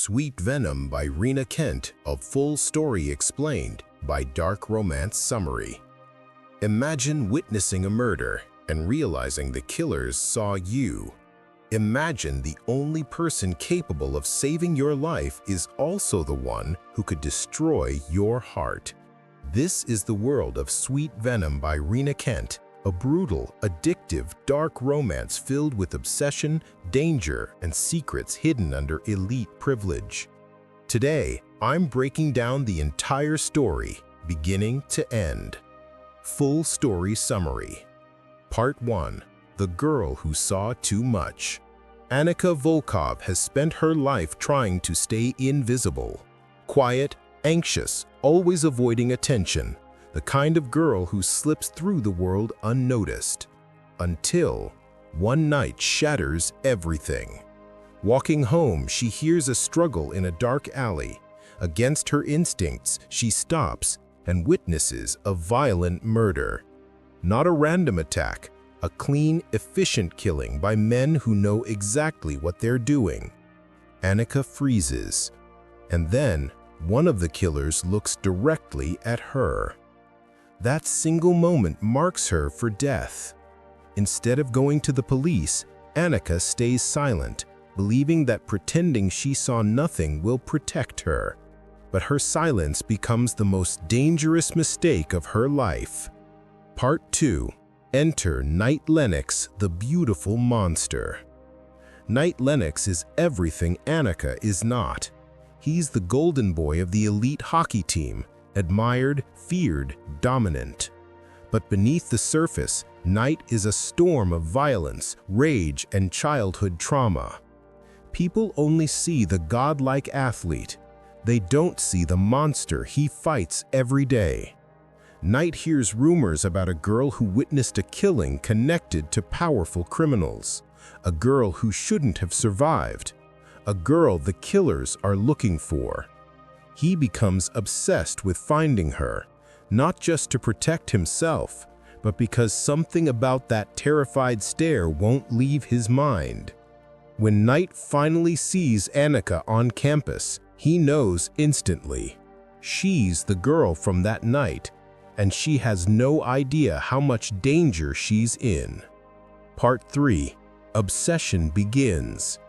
Sweet Venom by Rina Kent, a full story explained by Dark Romance Summary. Imagine witnessing a murder and realizing the killers saw you. Imagine the only person capable of saving your life is also the one who could destroy your heart. This is the world of Sweet Venom by Rina Kent, a brutal, addictive, dark romance filled with obsession, danger, and secrets hidden under elite privilege. Today, I'm breaking down the entire story, beginning to end. Full story summary. Part 1. The Girl Who Saw Too Much. Annika Volkov has spent her life trying to stay invisible. Quiet, anxious, always avoiding attention. The kind of girl who slips through the world unnoticed. Until one night shatters everything. Walking home, she hears a struggle in a dark alley. Against her instincts, she stops and witnesses a violent murder. Not a random attack, a clean, efficient killing by men who know exactly what they're doing. Annika freezes, and then one of the killers looks directly at her. That single moment marks her for death. Instead of going to the police, Annika stays silent, believing that pretending she saw nothing will protect her. But her silence becomes the most dangerous mistake of her life. Part 2. Enter Knight Lennox, the beautiful monster. Knight Lennox is everything Annika is not. He's the golden boy of the elite hockey team, admired, feared, dominant. But beneath the surface, Knight is a storm of violence, rage, and childhood trauma. People only see the godlike athlete. They don't see the monster he fights every day. Knight hears rumors about a girl who witnessed a killing connected to powerful criminals. A girl who shouldn't have survived. A girl the killers are looking for. He becomes obsessed with finding her, not just to protect himself, but because something about that terrified stare won't leave his mind. When Knight finally sees Annika on campus, he knows instantly. She's the girl from that night, and she has no idea how much danger she's in. Part 3. Obsession begins.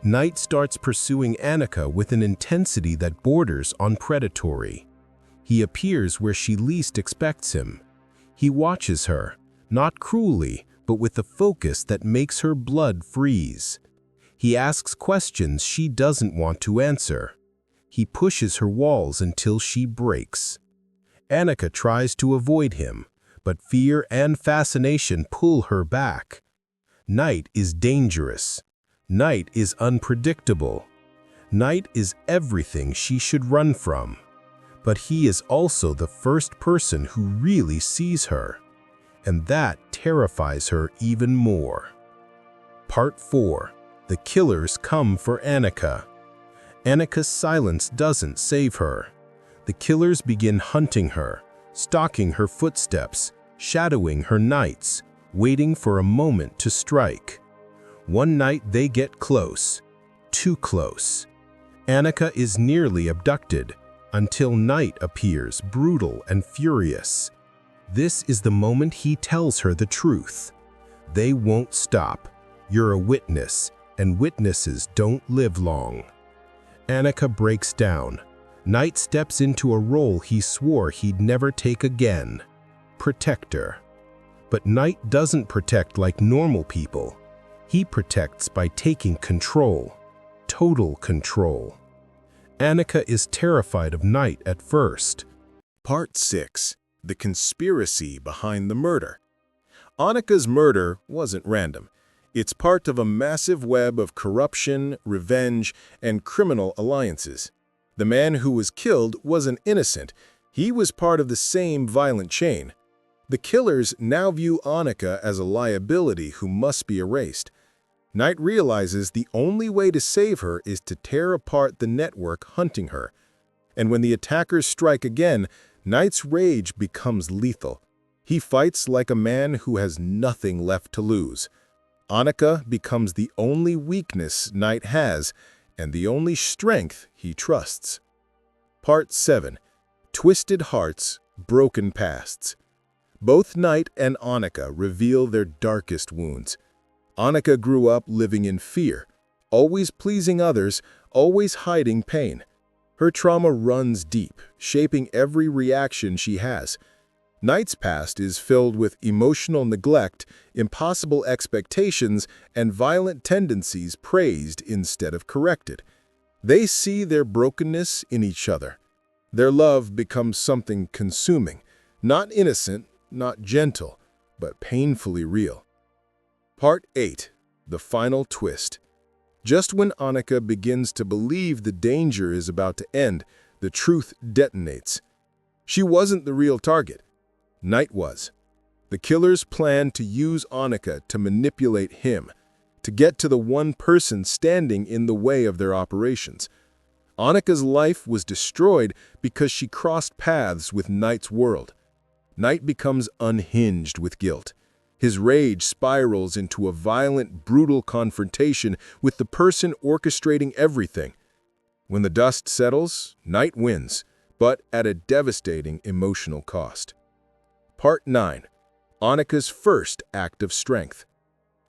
Knight starts pursuing Annika with an intensity that borders on predatory. He appears where she least expects him. He watches her, not cruelly, but with a focus that makes her blood freeze. He asks questions she doesn't want to answer. He pushes her walls until she breaks. Annika tries to avoid him, but fear and fascination pull her back. Knight is dangerous. Knight is unpredictable. Knight is everything she should run from. But he is also the first person who really sees her, and that terrifies her even more. Part 4. The killers come for Annika. Annika's silence doesn't save her. The killers begin hunting her, stalking her footsteps, shadowing her nights, waiting for a moment to strike. One night they get close, too close. Annika is nearly abducted, until Knight appears brutal and furious. This is the moment he tells her the truth. They won't stop. You're a witness, and witnesses don't live long. Annika breaks down. Knight steps into a role he swore he'd never take again. Protector. But Knight doesn't protect like normal people. He protects by taking control. Total control. Annika is terrified of Knight at first. Part 6. The conspiracy behind the murder. Annika's murder wasn't random. It's part of a massive web of corruption, revenge, and criminal alliances. The man who was killed wasn't innocent. He was part of the same violent chain. The killers now view Annika as a liability who must be erased. Knight realizes the only way to save her is to tear apart the network hunting her. And when the attackers strike again, Knight's rage becomes lethal. He fights like a man who has nothing left to lose. Annika becomes the only weakness Knight has, and the only strength he trusts. Part 7. Twisted Hearts, Broken Pasts. Both Knight and Annika reveal their darkest wounds. Annika grew up living in fear, always pleasing others, always hiding pain. Her trauma runs deep, shaping every reaction she has. Knight's past is filled with emotional neglect, impossible expectations, and violent tendencies praised instead of corrected. They see their brokenness in each other. Their love becomes something consuming, not innocent, not gentle, but painfully real. Part 8. The Final Twist. Just when Annika begins to believe the danger is about to end, the truth detonates. She wasn't the real target. Knight was. The killers planned to use Annika to manipulate him, to get to the one person standing in the way of their operations. Annika's life was destroyed because she crossed paths with Knight's world. Knight becomes unhinged with guilt. His rage spirals into a violent, brutal confrontation with the person orchestrating everything. When the dust settles, Knight wins, but at a devastating emotional cost. Part 9. Annika's First Act of Strength.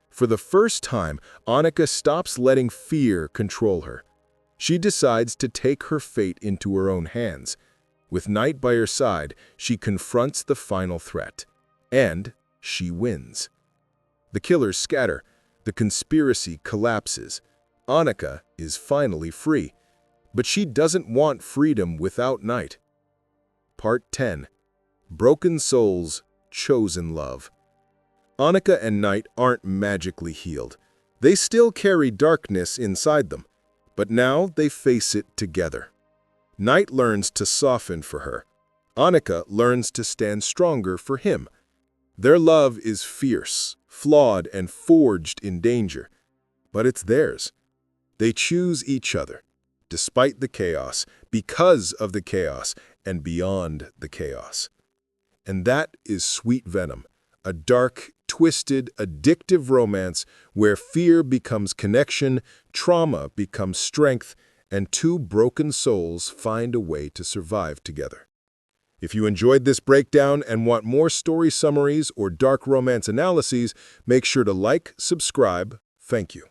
For the first time, Annika stops letting fear control her. She decides to take her fate into her own hands. With Knight by her side, she confronts the final threat. And she wins. The killers scatter. The conspiracy collapses. Annika is finally free. But she doesn't want freedom without Knight. Part 10. Broken Souls, Chosen Love. Annika and Knight aren't magically healed. They still carry darkness inside them, but now they face it together. Knight learns to soften for her. Annika learns to stand stronger for him. Their love is fierce, flawed, and forged in danger, but it's theirs. They choose each other, despite the chaos, because of the chaos, and beyond the chaos. And that is Sweet Venom, a dark, twisted, addictive romance where fear becomes connection, trauma becomes strength, and two broken souls find a way to survive together. If you enjoyed this breakdown and want more story summaries or dark romance analyses, make sure to like, subscribe. Thank you.